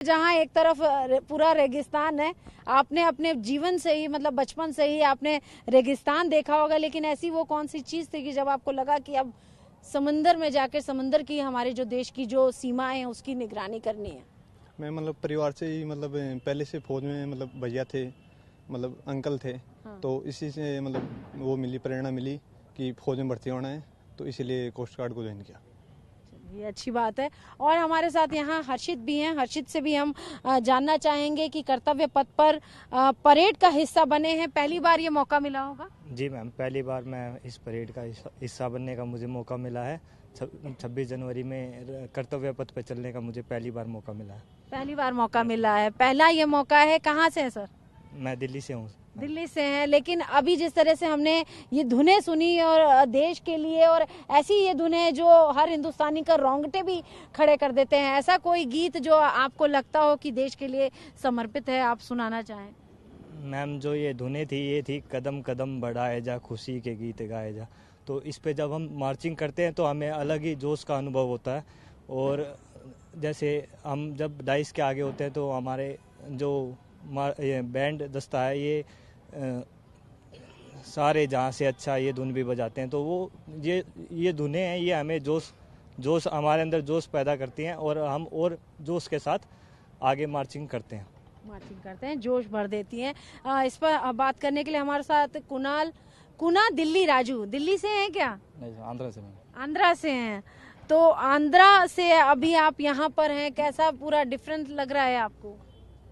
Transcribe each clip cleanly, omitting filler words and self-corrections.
जहाँ एक तरफ पूरा रेगिस्तान है, आपने अपने जीवन से ही मतलब बचपन से ही आपने रेगिस्तान देखा होगा, लेकिन ऐसी वो कौन सी चीज थी कि जब आपको लगा कि अब समंदर में जाकर समंदर की हमारे जो देश की जो सीमाएं हैं उसकी निगरानी करनी है? मैं मतलब परिवार से ही मतलब पहले से फौज में मतलब भैया थे, मतलब अंकल थे। हाँ। तो इसी से मतलब वो मिली, प्रेरणा मिली कि फौज में भर्ती होना है, तो इसीलिए कोस्ट गार्ड को ज्वाइन किया। ये अच्छी बात है। और हमारे साथ यहाँ हर्षित भी हैं। हर्षित से भी हम जानना चाहेंगे कि कर्तव्य पथ पर परेड का हिस्सा बने हैं, पहली बार ये मौका मिला होगा? जी मैम, पहली बार मैं इस परेड का हिस्सा बनने का मुझे मौका मिला है। 26 जनवरी में कर्तव्य पथ पर चलने का मुझे पहली बार मौका मिला है। पहली बार मौका मिला है, पहला ये मौका है। कहाँ से है सर? मैं दिल्ली से हूँ। दिल्ली से हैं, लेकिन अभी जिस तरह से हमने ये धुनें सुनी और देश के लिए, और ऐसी ये धुनें जो हर हिंदुस्तानी का रोंगटे भी खड़े कर देते हैं, ऐसा कोई गीत जो आपको लगता हो कि देश के लिए समर्पित है, आप सुनाना चाहें? मैम, जो ये धुनें थी ये थी कदम कदम बढ़ाए जा, खुशी के गीत गाए जा। तो इस पे जब हम मार्चिंग करते हैं तो हमें अलग ही जोश का अनुभव होता है। और जैसे हम जब डाइस के आगे होते हैं तो हमारे जो ये बैंड दस्ता है ये सारे जहाँ से अच्छा ये धुन भी बजाते हैं। तो वो ये धुनें हैं, ये हमें जोश हमारे अंदर जोश पैदा करती हैं और हम और जोश के साथ आगे मार्चिंग करते हैं, जोश भर देती हैं। इस पर बात करने के लिए हमारे साथ कुना दिल्ली राजू। दिल्ली से हैं क्या? नहीं, आंध्रा से। आंध्रा से हैं। तो आंध्रा से अभी आप यहाँ पर हैं, कैसा पूरा डिफरेंस लग रहा है आपको?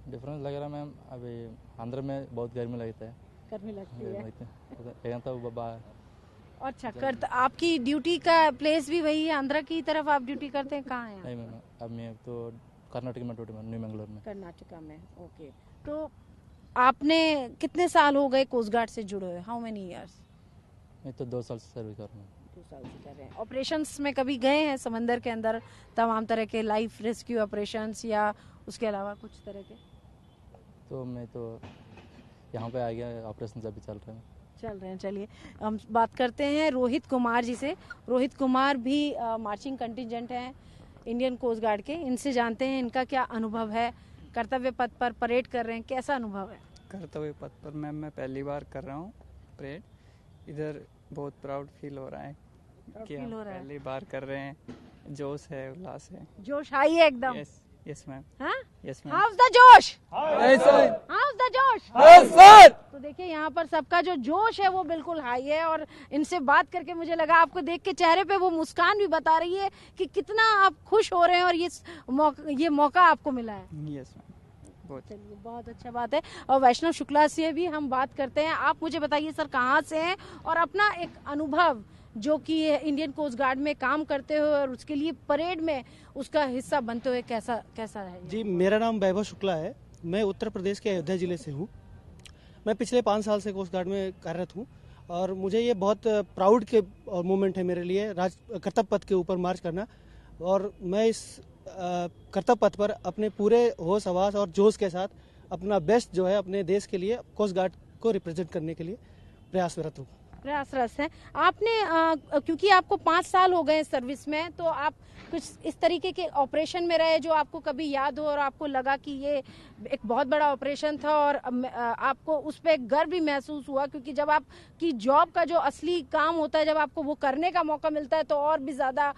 डिफरेंस लग रहा है मैम, अभी आंध्र में बहुत गर्मी लगता है। गर्मी लगती है। अच्छा, आपकी ड्यूटी का प्लेस भी वही है, आंध्रा की तरफ आप ड्यूटी करते हैं? कहाँ हैं? नहीं मैम, अब मैं तो कर्नाटक में ड्यूटी में, न्यू मैंगलोर में। कर्नाटका में, ओके। तो आपने कितने साल हो गए कोस्ट गार्ड से जुड़े हुए? How many years? मैं तो 2 साल से सर्विस कर रहा हूँ। 2 साल से कर रहे हैं। ऑपरेशंस में कभी गए हैं समंदर के अंदर, तमाम तरह के लाइफ रेस्क्यू ऑपरेशंस या उसके अलावा कुछ तरह के? तो मैं तो यहाँ पे आ गया, ऑपरेशन अभी चल रहे हैं। चलिए हम बात करते हैं रोहित कुमार जी से। रोहित कुमार भी मार्चिंग कंटिजेंट हैं इंडियन कोस्ट गार्ड के। इनसे जानते हैं इनका क्या अनुभव है, कर्तव्य पथ पर परेड कर रहे हैं, कैसा अनुभव है? कर्तव्य पथ पर मैम मैं पहली बार कर रहा हूँ परेड। इधर बहुत प्राउड फील हो रहा है कि हम पहली बार कर रहे हैं। जोश है, उल्लास है, जोश हाई है एकदम। Yes ma'am. हाँ? Yes ma'am. How's the josh? How's the josh? तो देखिए यहाँ पर सबका जो जोश है वो बिल्कुल हाई है। और इनसे बात करके मुझे लगा, आपको देख के चेहरे पे वो मुस्कान भी बता रही है कि कितना आप खुश हो रहे हैं और ये मौका आपको मिला है। Yes ma'am. चलिए, बहुत अच्छा बात है। और वैष्णव शुक्ला से भी हम बात करते हैं। आप मुझे बताइए सर, कहाँ से हैं और अपना एक अनुभव जो कि इंडियन कोस्ट गार्ड में काम करते हुए और उसके लिए परेड में उसका हिस्सा बनते हुए कैसा है? जी, मेरा नाम वैभव शुक्ला है। मैं उत्तर प्रदेश के अयोध्या जिले से हूँ। मैं पिछले 5 साल से कोस्ट गार्ड में कार्यरत हूँ और मुझे ये बहुत प्राउड के मोमेंट है मेरे लिए कर्तव्य पथ के ऊपर मार्च करना। और मैं इस कर्तव्य पथ पर अपने पूरे होश हवास और जोश के साथ अपना बेस्ट जो है अपने देश के लिए, कोस्ट गार्ड को रिप्रेजेंट करने के लिए प्रयासरत हूँ। प्रयासरत है आपने, क्योंकि आपको 5 साल हो गए सर्विस में, तो आप कुछ इस तरीके के ऑपरेशन में रहे जो आपको कभी याद हो और आपको लगा कि ये एक बहुत बड़ा ऑपरेशन था और आपको उस पर गर्व भी महसूस हुआ? क्योंकि जब आपकी जॉब का जो असली काम होता है, जब आपको वो करने का मौका मिलता है तो और भी ज्यादा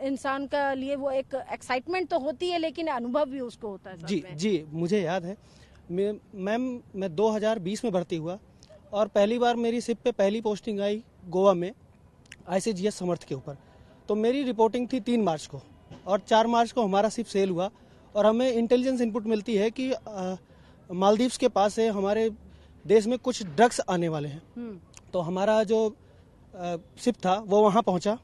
इंसान का लिए वो एक एक्साइटमेंट तो होती है, लेकिन अनुभव भी उसको होता है। जी, मुझे याद है मैम, मैं 2020 में भर्ती हुआ और पहली बार मेरी शिप पे पहली पोस्टिंग आई गोवा में, ICGS समर्थ के ऊपर। तो मेरी रिपोर्टिंग थी 3 मार्च को और 4 मार्च को हमारा शिप सेल हुआ और हमें इंटेलिजेंस इनपुट मिलती है कि मालदीव्स के पास से हमारे देश में कुछ ड्रग्स आने वाले हैं। तो हमारा जो शिप था वो वहाँ पहुँचा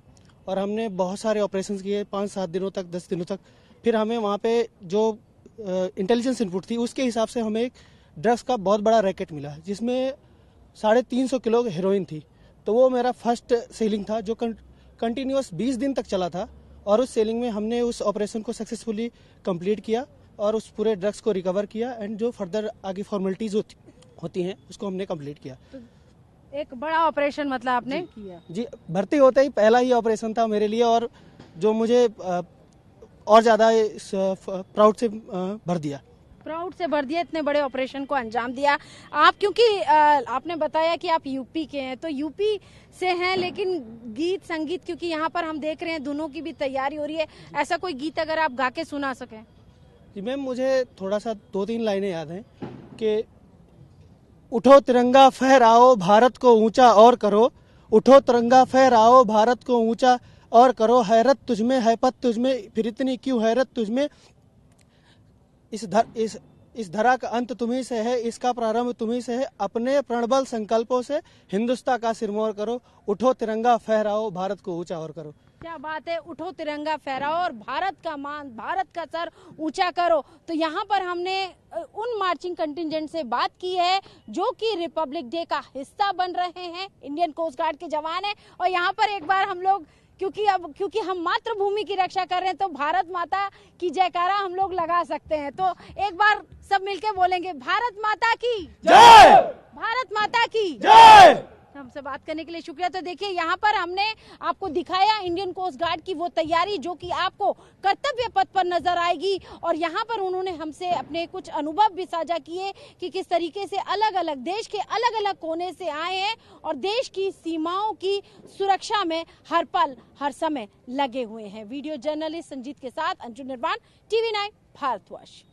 और हमने बहुत सारे ऑपरेशंस किए 5-7 दिनों तक, 10 दिनों तक। फिर हमें वहाँ पे जो इंटेलिजेंस इनपुट थी उसके हिसाब से हमें एक ड्रग्स का बहुत बड़ा रैकेट मिला जिसमें 350 किलो हेरोइन थी। तो वो मेरा फर्स्ट सेलिंग था जो कंटिन्यूअस 20 दिन तक चला था और उस सेलिंग में हमने उस ऑपरेशन को सक्सेसफुली कंप्लीट किया और उस पूरे ड्रग्स को रिकवर किया एंड जो फर्दर आगे फॉर्मेलिटीज होती हैं उसको हमने कंप्लीट किया। तो एक बड़ा ऑपरेशन मतलब आपने किया? जी, भर्ती होते ही पहला ही ऑपरेशन था मेरे लिए और जो मुझे और ज़्यादा प्राउड से भर दिया। प्राउड से भर दिया, इतने बड़े ऑपरेशन को अंजाम दिया आप। क्योंकि आपने बताया कि आप यूपी के हैं, तो यूपी से हैं, लेकिन गीत संगीत क्योंकि यहाँ पर हम देख रहे हैं दोनों की भी तैयारी हो रही है, ऐसा कोई गीत अगर आप गा के सुना सकें। जी मैम, मुझे थोड़ा सा 2-3 लाइनें याद हैं कि उठो तिरंगा फहराओ भारत को ऊंचा और करो, उठो तिरंगा फहराओ भारत को ऊंचा और करो, हैरत तुझमें हैपत तुझमें फिर इतनी क्यों हैरत तुझमें, इस धरा का अंत तुम्ही से है, इसका प्रारंभ तुम्ही से है, अपने प्रणबल संकल्पों से हिंदुस्तान का सिरमौर करो, उठो तिरंगा फहराओ भारत को ऊंचा और करो। क्या बात है, उठो तिरंगा फहराओ और भारत का मान, भारत का सर ऊंचा करो। तो यहाँ पर हमने उन मार्चिंग कंटिजेंट से बात की है जो कि रिपब्लिक डे का हिस्सा बन रहे हैं, इंडियन कोस्ट गार्ड के जवान हैं। और यहाँ पर एक बार हम लोग क्योंकि हम मातृभूमि की रक्षा कर रहे हैं तो भारत माता की जयकारा हम लोग लगा सकते हैं। तो एक बार सब मिलके बोलेंगे, भारत माता की जय, भारत माता की जय। हमसे बात करने के लिए शुक्रिया। तो देखिए यहाँ पर हमने आपको दिखाया इंडियन कोस्ट गार्ड की वो तैयारी जो कि आपको कर्तव्य पथ पर नजर आएगी, और यहाँ पर उन्होंने हमसे अपने कुछ अनुभव भी साझा किए कि किस तरीके से अलग अलग देश के अलग अलग कोने से आए हैं और देश की सीमाओं की सुरक्षा में हर पल हर समय लगे हुए हैं। वीडियो जर्नलिस्ट संजीत के साथ अंशु निर्वाण, TV9 भारतवर्ष।